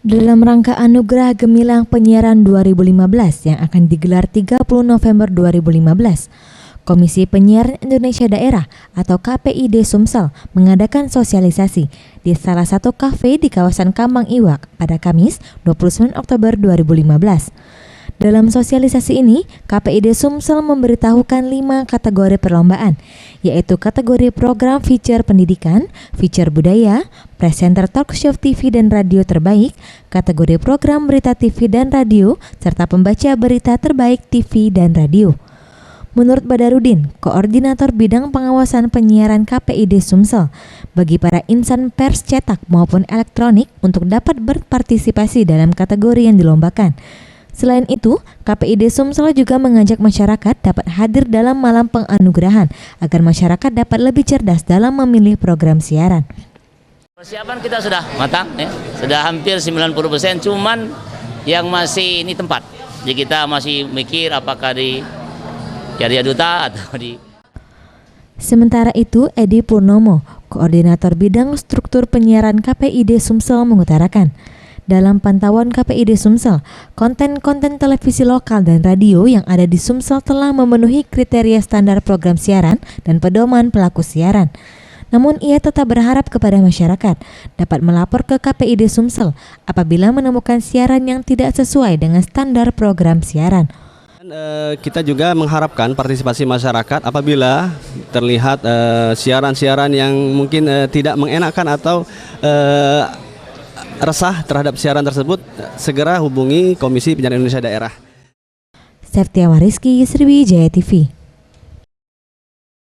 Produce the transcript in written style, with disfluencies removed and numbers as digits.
Dalam rangka Anugerah Gemilang Penyiaran 2015 yang akan digelar 30 November 2015, Komisi Penyiaran Indonesia Daerah atau KPID Sumsel mengadakan sosialisasi di salah satu kafe di kawasan Kambang Iwak pada Kamis 29 Oktober 2015. Dalam sosialisasi ini, KPID Sumsel memberitahukan 5 kategori perlombaan, yaitu kategori program feature pendidikan, feature budaya, presenter talk show TV dan radio terbaik, kategori program berita TV dan radio, serta pembaca berita terbaik TV dan radio. Menurut Badarudin, Koordinator Bidang Pengawasan Penyiaran KPID Sumsel, bagi para insan pers cetak maupun elektronik untuk dapat berpartisipasi dalam kategori yang dilombakan. Selain itu, KPID Sumsel juga mengajak masyarakat dapat hadir dalam malam penganugerahan agar masyarakat dapat lebih cerdas dalam memilih program siaran. Persiapan kita sudah matang, ya. Sudah hampir 90%, cuman yang masih ini tempat. Jadi kita masih mikir apakah di Duta atau di... Sementara itu, Edi Purnomo, Koordinator Bidang Struktur Penyiaran KPID Sumsel mengutarakan, dalam pantauan KPID Sumsel, konten-konten televisi lokal dan radio yang ada di Sumsel telah memenuhi kriteria standar program siaran dan pedoman pelaku siaran. Namun ia tetap berharap kepada masyarakat dapat melapor ke KPID Sumsel apabila menemukan siaran yang tidak sesuai dengan standar program siaran. Kita juga mengharapkan partisipasi masyarakat apabila terlihat siaran-siaran yang mungkin tidak mengenakan atau resah terhadap siaran tersebut, segera hubungi Komisi Penyiaran Indonesia Daerah. Septiawa Rizky, Sriwijaya TV.